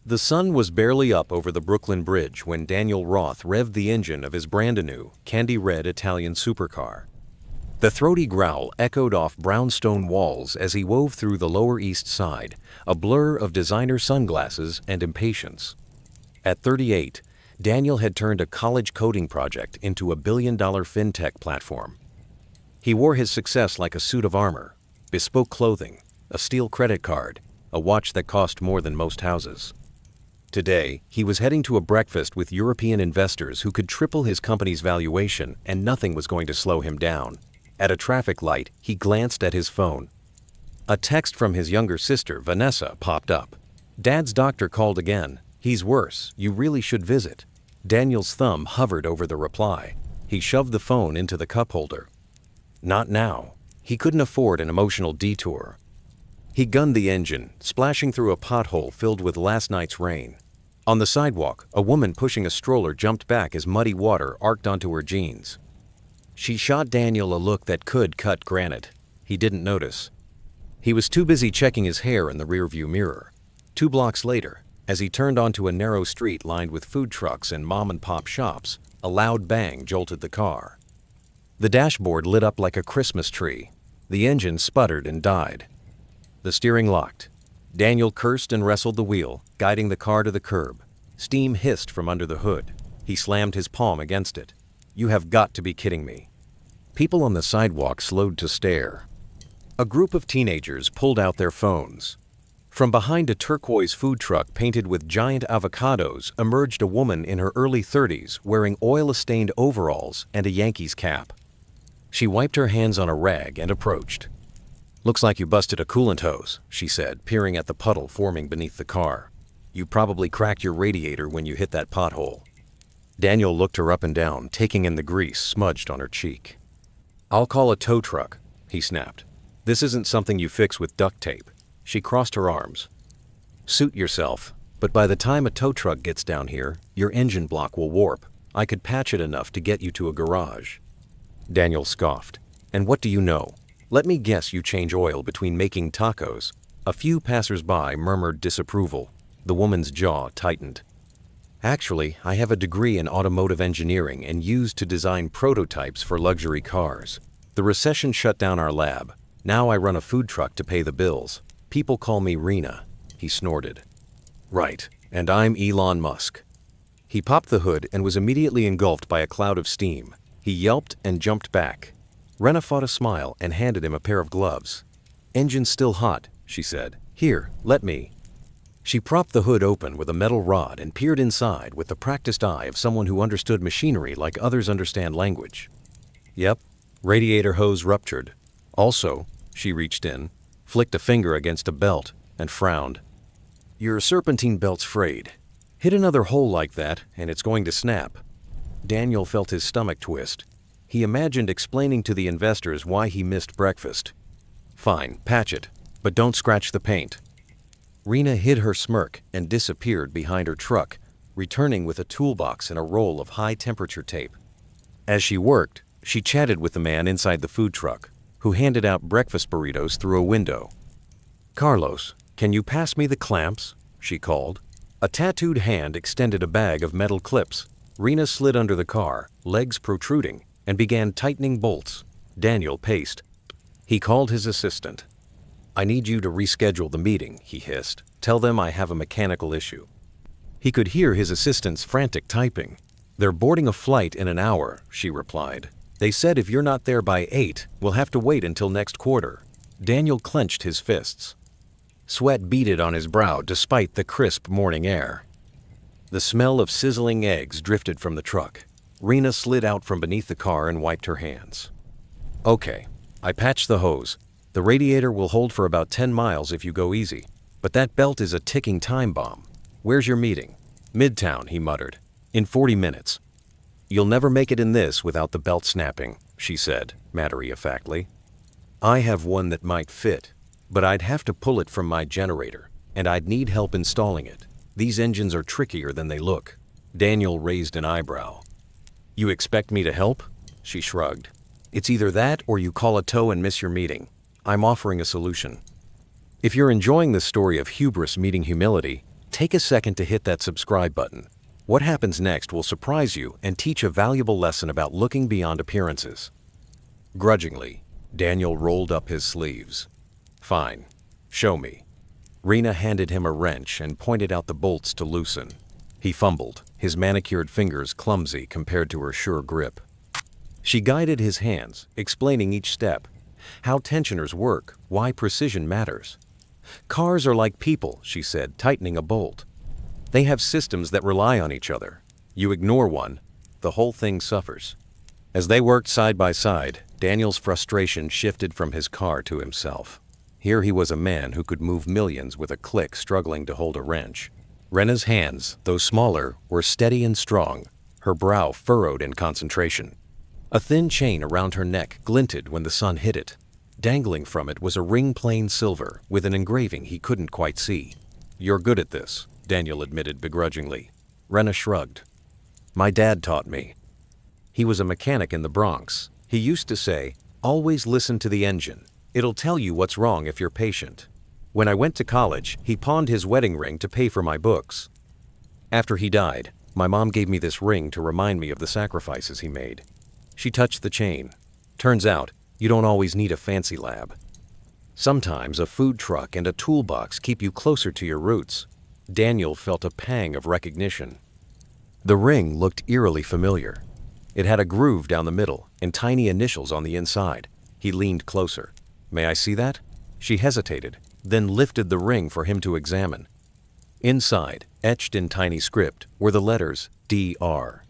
The sun was barely up over the Brooklyn Bridge when Daniel Roth revved the engine of his brand-new, candy-red Italian supercar. The throaty growl echoed off brownstone walls as he wove through the Lower East Side, a blur of designer sunglasses and impatience. At 38, Daniel had turned a college coding project into a billion-dollar fintech platform. He wore his success like a suit of armor, bespoke clothing, a steel credit card, a watch that cost more than most houses. Today, he was heading to a breakfast with European investors who could triple his company's valuation, and nothing was going to slow him down. At a traffic light, he glanced at his phone. A text from his younger sister, Vanessa, popped up. "Dad's doctor called again. He's worse. You really should visit." Daniel's thumb hovered over the reply. He shoved the phone into the cup holder. Not now. He couldn't afford an emotional detour. He gunned the engine, splashing through a pothole filled with last night's rain. On the sidewalk, a woman pushing a stroller jumped back as muddy water arced onto her jeans. She shot Daniel a look that could cut granite. He didn't notice. He was too busy checking his hair in the rearview mirror. 2 blocks later, as he turned onto a narrow street lined with food trucks and mom-and-pop shops, a loud bang jolted the car. The dashboard lit up like a Christmas tree. The engine sputtered and died. The steering locked. Daniel cursed and wrestled the wheel, guiding the car to the curb. Steam hissed from under the hood. He slammed his palm against it. "You have got to be kidding me." People on the sidewalk slowed to stare. A group of teenagers pulled out their phones. From behind a turquoise food truck painted with giant avocados emerged a woman in her early 30s wearing oil-stained overalls and a Yankees cap. She wiped her hands on a rag and approached. "Looks like you busted a coolant hose," she said, peering at the puddle forming beneath the car. "You probably cracked your radiator when you hit that pothole." Daniel looked her up and down, taking in the grease smudged on her cheek. "I'll call a tow truck," he snapped. "This isn't something you fix with duct tape." She crossed her arms. "Suit yourself, but by the time a tow truck gets down here, your engine block will warp. I could patch it enough to get you to a garage." Daniel scoffed. "And what do you know? Let me guess you change oil between making tacos." A few passers-by murmured disapproval. The woman's jaw tightened. "Actually, I have a degree in automotive engineering and used to design prototypes for luxury cars. The recession shut down our lab. Now I run a food truck to pay the bills. People call me Rena." He snorted. "Right, and I'm Elon Musk." He popped the hood and was immediately engulfed by a cloud of steam. He yelped and jumped back. Rena fought a smile and handed him a pair of gloves. "Engine's still hot," she said. "Here, let me." She propped the hood open with a metal rod and peered inside with the practiced eye of someone who understood machinery like others understand language. "Yep, radiator hose ruptured. Also," she reached in, flicked a finger against a belt, and frowned. "Your serpentine belt's frayed. Hit another hole like that, and it's going to snap." Daniel felt his stomach twist. He imagined explaining to the investors why he missed breakfast. "Fine, patch it, but don't scratch the paint." Rena hid her smirk and disappeared behind her truck, returning with a toolbox and a roll of high-temperature tape. As she worked, she chatted with the man inside the food truck, who handed out breakfast burritos through a window. "Carlos, can you pass me the clamps?" she called. A tattooed hand extended a bag of metal clips. Rena slid under the car, legs protruding, and began tightening bolts. Daniel paced. He called his assistant. "I need you to reschedule the meeting," he hissed. "Tell them I have a mechanical issue." He could hear his assistant's frantic typing. "They're boarding a flight in an hour," she replied. "They said if you're not there by 8, we'll have to wait until next quarter." Daniel clenched his fists. Sweat beaded on his brow despite the crisp morning air. The smell of sizzling eggs drifted from the truck. Rena slid out from beneath the car and wiped her hands. "Okay, I patched the hose. The radiator will hold for about 10 miles if you go easy. But that belt is a ticking time bomb. Where's your meeting?" "Midtown," he muttered. "In 40 minutes. "You'll never make it in this without the belt snapping," she said, matter-of-factly. "I have one that might fit, but I'd have to pull it from my generator, and I'd need help installing it. These engines are trickier than they look." Daniel raised an eyebrow. "You expect me to help?" She shrugged. "It's either that or you call a tow and miss your meeting. I'm offering a solution." If you're enjoying this story of hubris meeting humility, Take a second to hit that subscribe button. What happens next will surprise you and teach a valuable lesson about looking beyond appearances. Grudgingly, Daniel rolled up his sleeves. Fine. Show me. Rena handed him a wrench and pointed out the bolts to loosen. He fumbled, his manicured fingers clumsy compared to her sure grip. She guided his hands, explaining each step, how tensioners work, why precision matters. Cars are like people, she said, tightening a bolt. They have systems that rely on each other. You ignore one, the whole thing suffers. As they worked side by side, Daniel's frustration shifted from his car to himself. Here he was a man who could move millions with a click, struggling to hold a wrench. Rena's hands, though smaller, were steady and strong, her brow furrowed in concentration. A thin chain around her neck glinted when the sun hit it. Dangling from it was a ring plain silver with an engraving he couldn't quite see. "You're good at this," Daniel admitted begrudgingly. Rena shrugged. "My dad taught me." He was a mechanic in the Bronx. He used to say, "Always listen to the engine. It'll tell you what's wrong if you're patient." When I went to college, he pawned his wedding ring to pay for my books. After he died, my mom gave me this ring to remind me of the sacrifices he made. She touched the chain. Turns out, you don't always need a fancy lab. Sometimes a food truck and a toolbox keep you closer to your roots. Daniel felt a pang of recognition. The ring looked eerily familiar. It had a groove down the middle and tiny initials on the inside. He leaned closer. "May I see that?" She hesitated, then lifted the ring for him to examine. Inside, etched in tiny script, were the letters DR.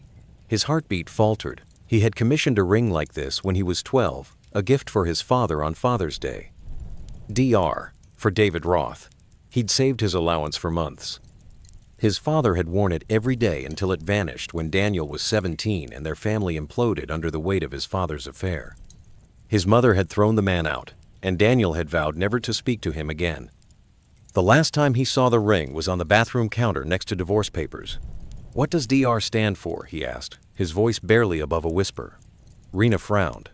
His heartbeat faltered. He had commissioned a ring like this when he was 12, a gift for his father on Father's Day. DR, for David Roth. He'd saved his allowance for months. His father had worn it every day until it vanished when Daniel was 17 and their family imploded under the weight of his father's affair. His mother had thrown the man out, and Daniel had vowed never to speak to him again. The last time he saw the ring was on the bathroom counter next to divorce papers. "What does DR stand for?" he asked, his voice barely above a whisper. Rena frowned.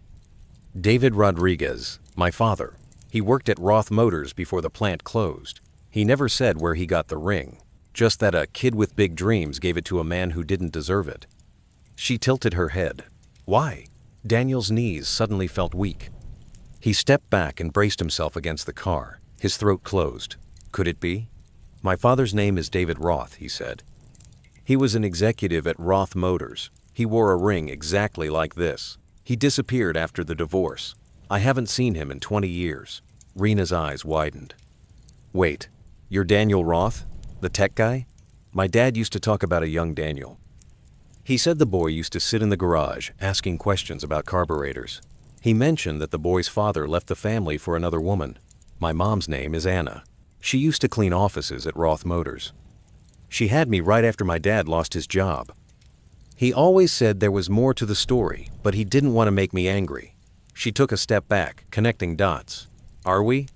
"David Rodriguez, my father. He worked at Roth Motors before the plant closed. He never said where he got the ring, just that a kid with big dreams gave it to a man who didn't deserve it." She tilted her head. "Why?" Daniel's knees suddenly felt weak. He stepped back and braced himself against the car, his throat closed. Could it be? "My father's name is David Roth," he said. "He was an executive at Roth Motors. He wore a ring exactly like this. He disappeared after the divorce. I haven't seen him in 20 years. Rena's eyes widened. "Wait, you're Daniel Roth? The tech guy?" "My dad used to talk about a young Daniel. He said the boy used to sit in the garage asking questions about carburetors. He mentioned that the boy's father left the family for another woman. My mom's name is Anna. She used to clean offices at Roth Motors. She had me right after my dad lost his job. He always said there was more to the story, but he didn't want to make me angry." She took a step back, connecting dots. "Are we?"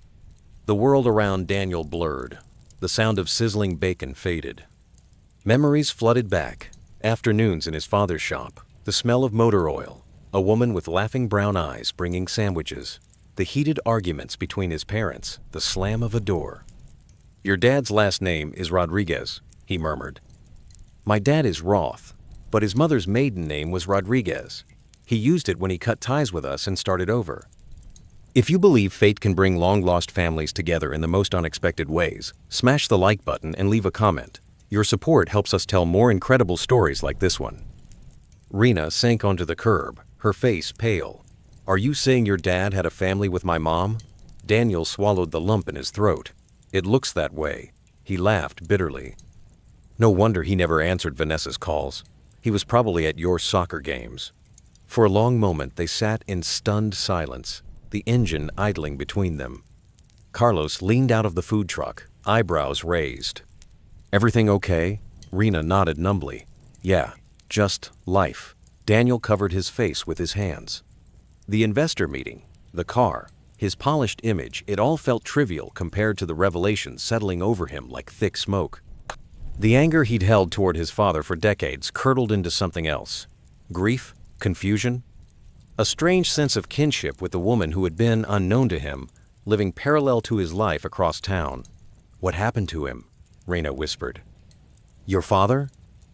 The world around Daniel blurred. The sound of sizzling bacon faded. Memories flooded back. Afternoons in his father's shop, the smell of motor oil, a woman with laughing brown eyes bringing sandwiches, the heated arguments between his parents, the slam of a door. "Your dad's last name is Rodriguez," he murmured. "My dad is Roth, but his mother's maiden name was Rodriguez. He used it when he cut ties with us and started over." If you believe fate can bring long-lost families together in the most unexpected ways, smash the like button and leave a comment. Your support helps us tell more incredible stories like this one. Rena sank onto the curb, her face pale. "Are you saying your dad had a family with my mom?" Daniel swallowed the lump in his throat. "It looks that way." He laughed bitterly. "No wonder he never answered Vanessa's calls. He was probably at your soccer games." For a long moment they sat in stunned silence, the engine idling between them. Carlos leaned out of the food truck, eyebrows raised. "Everything okay?" Rena nodded numbly. "Yeah, just life." Daniel covered his face with his hands. The investor meeting, the car, his polished image, it all felt trivial compared to the revelations settling over him like thick smoke. The anger he'd held toward his father for decades curdled into something else. Grief? Confusion? A strange sense of kinship with the woman who had been, unknown to him, living parallel to his life across town. What happened to him? Rena whispered. Your father?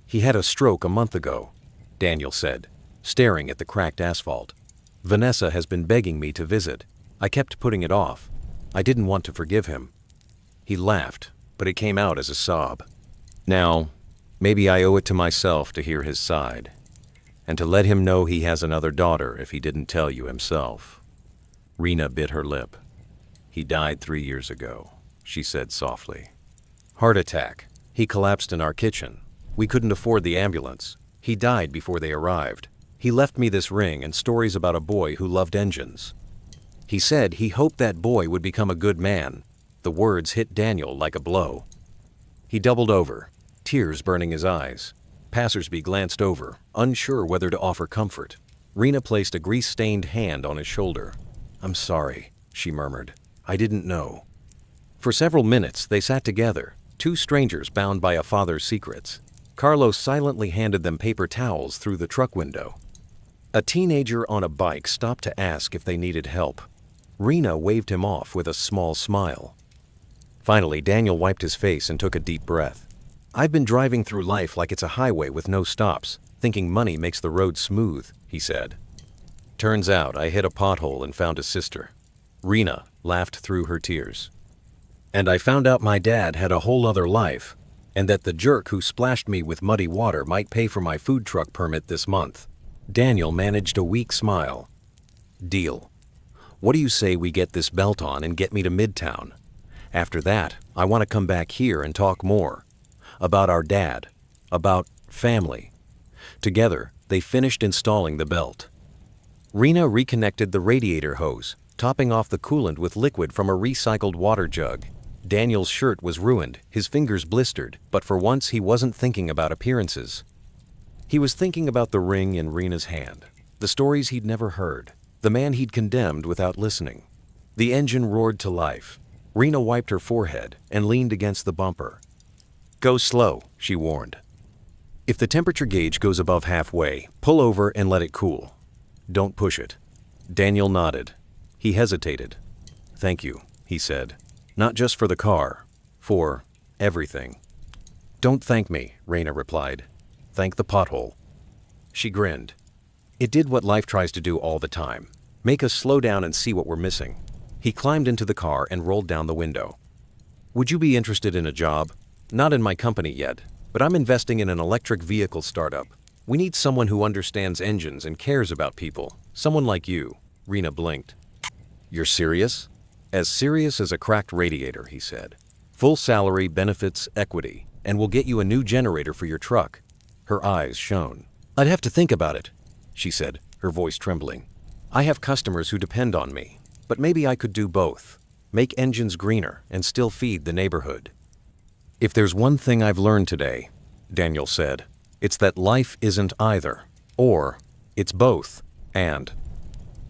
He had a stroke a month ago, Daniel said, staring at the cracked asphalt. Vanessa has been begging me to visit. I kept putting it off. I didn't want to forgive him. He laughed, but it came out as a sob. Now, maybe I owe it to myself to hear his side, and to let him know he has another daughter if he didn't tell you himself. Rena bit her lip. He died 3 years ago, she said softly. Heart attack. He collapsed in our kitchen. We couldn't afford the ambulance. He died before they arrived. He left me this ring and stories about a boy who loved engines. He said he hoped that boy would become a good man. The words hit Daniel like a blow. He doubled over, tears burning his eyes. Passersby glanced over, unsure whether to offer comfort. Rena placed a grease-stained hand on his shoulder. I'm sorry, she murmured. I didn't know. For several minutes they sat together, two strangers bound by a father's secrets. Carlos silently handed them paper towels through the truck window. A teenager on a bike stopped to ask if they needed help. Rena waved him off with a small smile. Finally, Daniel wiped his face and took a deep breath. I've been driving through life like it's a highway with no stops, thinking money makes the road smooth, he said. Turns out I hit a pothole and found a sister. Rena laughed through her tears. And I found out my dad had a whole other life, and that the jerk who splashed me with muddy water might pay for my food truck permit this month. Daniel managed a weak smile. Deal. What do you say we get this belt on and get me to Midtown? After that, I want to come back here and talk more. About our dad. About family. Together, they finished installing the belt. Rena reconnected the radiator hose, topping off the coolant with liquid from a recycled water jug. Daniel's shirt was ruined, his fingers blistered, but for once he wasn't thinking about appearances. He was thinking about the ring in Rena's hand, the stories he'd never heard, the man he'd condemned without listening. The engine roared to life. Rena wiped her forehead and leaned against the bumper. Go slow, she warned. If the temperature gauge goes above halfway, pull over and let it cool. Don't push it. Daniel nodded. He hesitated. Thank you, he said. Not just for the car, for everything. Don't thank me, Rena replied. Thank the pothole. She grinned. It did what life tries to do all the time. Make us slow down and see what we're missing. He climbed into the car and rolled down the window. Would you be interested in a job? Not in my company yet, but I'm investing in an electric vehicle startup. We need someone who understands engines and cares about people. Someone like you. Rena blinked. You're serious? As serious as a cracked radiator, he said. Full salary, benefits, equity, and we'll get you a new generator for your truck. Her eyes shone. I'd have to think about it, she said, her voice trembling. I have customers who depend on me, but maybe I could do both. Make engines greener and still feed the neighborhood. If there's one thing I've learned today, Daniel said, it's that life isn't either, or it's both, and.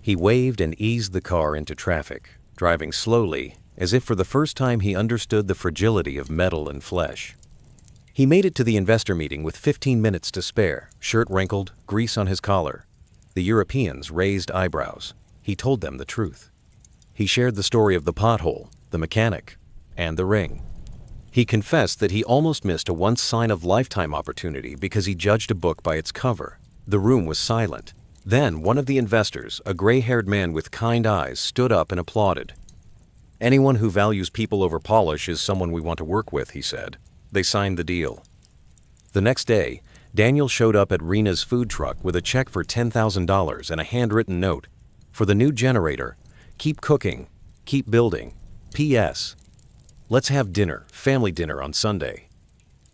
He waved and eased the car into traffic, driving slowly, as if for the first time he understood the fragility of metal and flesh. He made it to the investor meeting with 15 minutes to spare, shirt wrinkled, grease on his collar. The Europeans raised eyebrows. He told them the truth. He shared the story of the pothole, the mechanic, and the ring. He confessed that he almost missed a once-sign-of-lifetime opportunity because he judged a book by its cover. The room was silent. Then one of the investors, a gray-haired man with kind eyes, stood up and applauded. Anyone who values people over polish is someone we want to work with, he said. They signed the deal. The next day, Daniel showed up at Rena's food truck with a check for $10,000 and a handwritten note. For the new generator, keep cooking, keep building. P.S. Let's have dinner, family dinner on Sunday.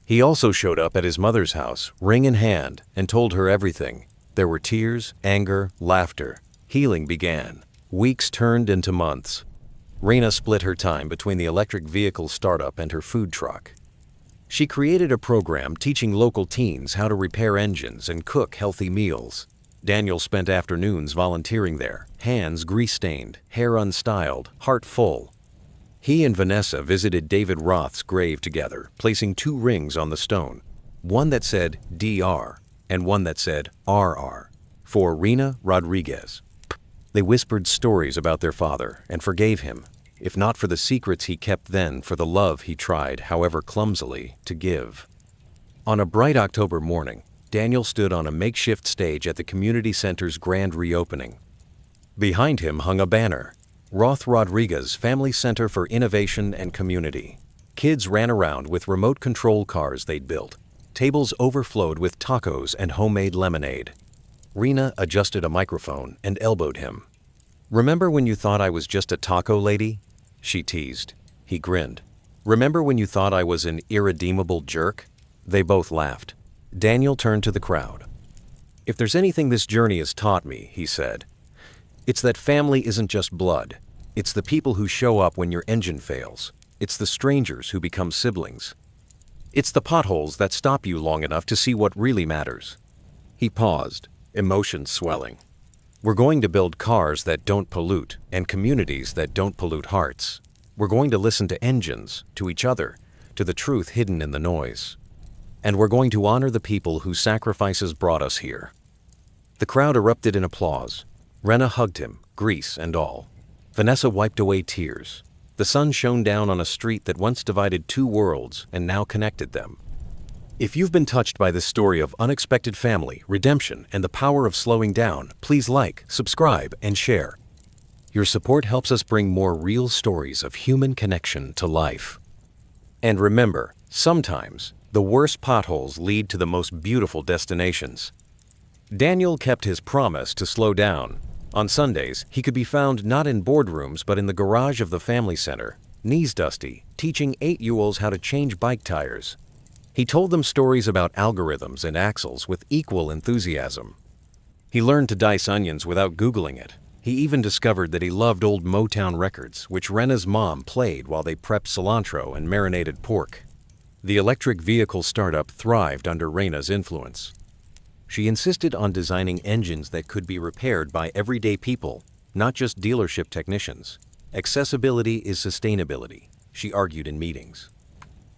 He also showed up at his mother's house, ring in hand, and told her everything. There were tears, anger, laughter. Healing began. Weeks turned into months. Rena split her time between the electric vehicle startup and her food truck. She created a program teaching local teens how to repair engines and cook healthy meals. Daniel spent afternoons volunteering there, hands grease-stained, hair unstyled, heart full. He and Vanessa visited David Roth's grave together, placing 2 rings on the stone, one that said DR and one that said RR, for Rena Rodriguez. They whispered stories about their father and forgave him. if not for the secrets he kept then, for the love he tried, however clumsily, to give. On a bright October morning, Daniel stood on a makeshift stage at the community center's grand reopening. Behind him hung a banner, Roth Rodriguez Family Center for Innovation and Community. Kids ran around with remote control cars they'd built. Tables overflowed with tacos and homemade lemonade. Rena adjusted a microphone and elbowed him. "Remember when you thought I was just a taco lady?" she teased. He grinned. "Remember when you thought I was an irredeemable jerk?" They both laughed. Daniel turned to the crowd. "If there's anything this journey has taught me," he said, "it's that family isn't just blood. It's the people who show up when your engine fails. It's the strangers who become siblings. It's the potholes that stop you long enough to see what really matters." He paused, emotions swelling. "We're going to build cars that don't pollute and communities that don't pollute hearts. We're going to listen to engines, to each other, to the truth hidden in the noise. And we're going to honor the people whose sacrifices brought us here." The crowd erupted in applause. Rena hugged him, grease and all. Vanessa wiped away tears. The sun shone down on a street that once divided two worlds and now connected them. If you've been touched by this story of unexpected family, redemption, and the power of slowing down, please like, subscribe, and share. Your support helps us bring more real stories of human connection to life. And remember, sometimes the worst potholes lead to the most beautiful destinations. Daniel kept his promise to slow down. On Sundays, he could be found not in boardrooms but in the garage of the family center, knees dusty, teaching 8-year-olds how to change bike tires. He told them stories about algorithms and axles with equal enthusiasm. He learned to dice onions without Googling it. He even discovered that he loved old Motown records, which Rena's mom played while they prepped cilantro and marinated pork. The electric vehicle startup thrived under Rena's influence. She insisted on designing engines that could be repaired by everyday people, not just dealership technicians. Accessibility is sustainability, she argued in meetings.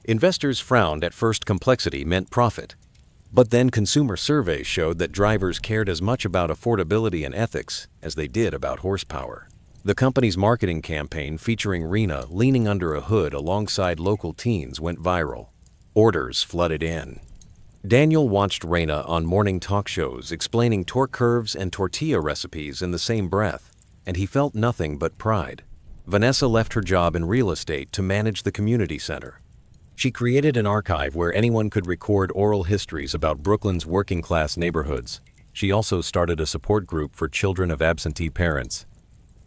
Investors frowned at first. Complexity meant profit. But then consumer surveys showed that drivers cared as much about affordability and ethics as they did about horsepower. The company's marketing campaign featuring Rena leaning under a hood alongside local teens went viral. Orders flooded in. Daniel watched Rena on morning talk shows explaining torque curves and tortilla recipes in the same breath, and he felt nothing but pride. Vanessa left her job in real estate to manage the community center. She created an archive where anyone could record oral histories about Brooklyn's working-class neighborhoods. She also started a support group for children of absentee parents.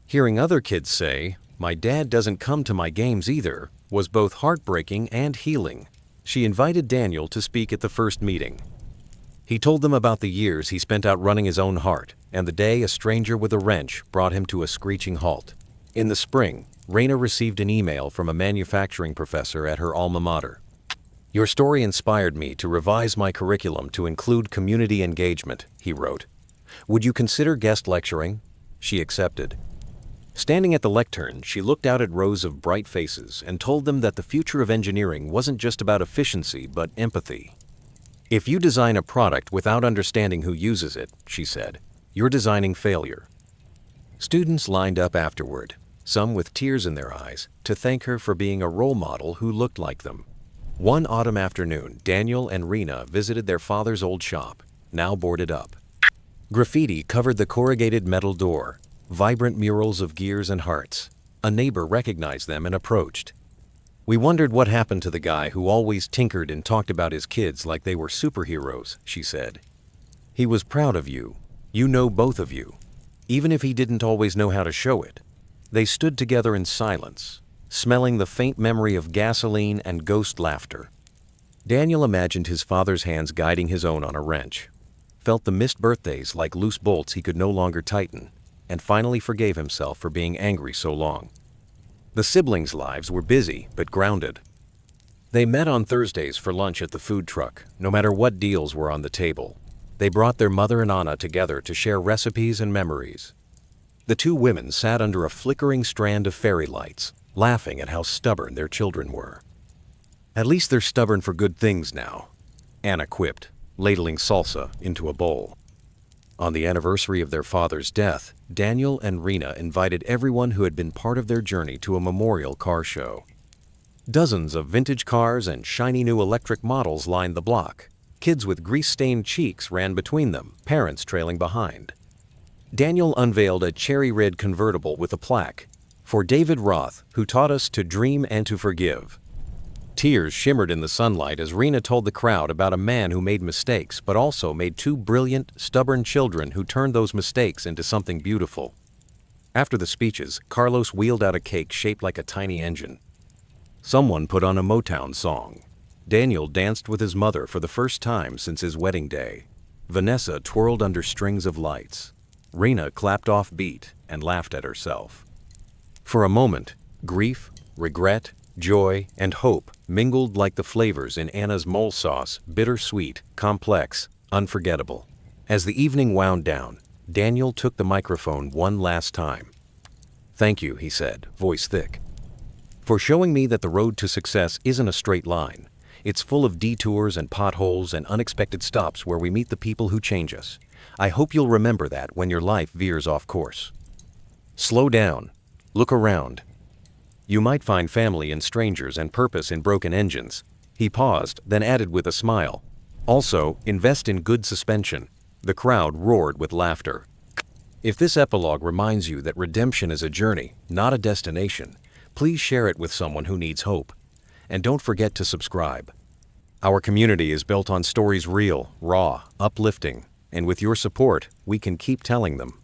Hearing other kids say, "My dad doesn't come to my games either," was both heartbreaking and healing. She invited Daniel to speak at the first meeting. He told them about the years he spent outrunning his own heart, and the day a stranger with a wrench brought him to a screeching halt. In the spring, Rena received an email from a manufacturing professor at her alma mater. "Your story inspired me to revise my curriculum to include community engagement," he wrote. "Would you consider guest lecturing?" She accepted. Standing at the lectern, she looked out at rows of bright faces and told them that the future of engineering wasn't just about efficiency but empathy. "If you design a product without understanding who uses it," she said, "you're designing failure." Students lined up afterward, some with tears in their eyes, to thank her for being a role model who looked like them. One autumn afternoon, Daniel and Rena visited their father's old shop, now boarded up. Graffiti covered the corrugated metal door, vibrant murals of gears and hearts. A neighbor recognized them and approached. "We wondered what happened to the guy who always tinkered and talked about his kids like they were superheroes," she said. "He was proud of you. You know, both of you. Even if he didn't always know how to show it." They stood together in silence, smelling the faint memory of gasoline and ghost laughter. Daniel imagined his father's hands guiding his own on a wrench, felt the missed birthdays like loose bolts he could no longer tighten, and finally forgave himself for being angry so long. The siblings' lives were busy but grounded. They met on Thursdays for lunch at the food truck, no matter what deals were on the table. They brought their mother and Anna together to share recipes and memories. The two women sat under a flickering strand of fairy lights, laughing at how stubborn their children were. "At least they're stubborn for good things now," Anna quipped, ladling salsa into a bowl. On the anniversary of their father's death, Daniel and Rena invited everyone who had been part of their journey to a memorial car show. Dozens of vintage cars and shiny new electric models lined the block. Kids with grease-stained cheeks ran between them, parents trailing behind. Daniel unveiled a cherry-red convertible with a plaque, "For David Roth, who taught us to dream and to forgive." Tears shimmered in the sunlight as Rena told the crowd about a man who made mistakes but also made two brilliant, stubborn children who turned those mistakes into something beautiful. After the speeches, Carlos wheeled out a cake shaped like a tiny engine. Someone put on a Motown song. Daniel danced with his mother for the first time since his wedding day. Vanessa twirled under strings of lights. Rena clapped off beat and laughed at herself. For a moment, grief, regret, joy, and hope mingled like the flavors in Anna's mole sauce, bittersweet, complex, unforgettable. As the evening wound down, Daniel took the microphone one last time. "Thank you," he said, voice thick, "for showing me that the road to success isn't a straight line. It's full of detours and potholes and unexpected stops where we meet the people who change us. I hope you'll remember that when your life veers off course. Slow down. Look around. You might find family in strangers and purpose in broken engines." He paused, then added with a smile, "Also, invest in good suspension." The crowd roared with laughter. If this epilogue reminds you that redemption is a journey, not a destination, please share it with someone who needs hope. And don't forget to subscribe. Our community is built on stories real, raw, uplifting, and with your support, we can keep telling them.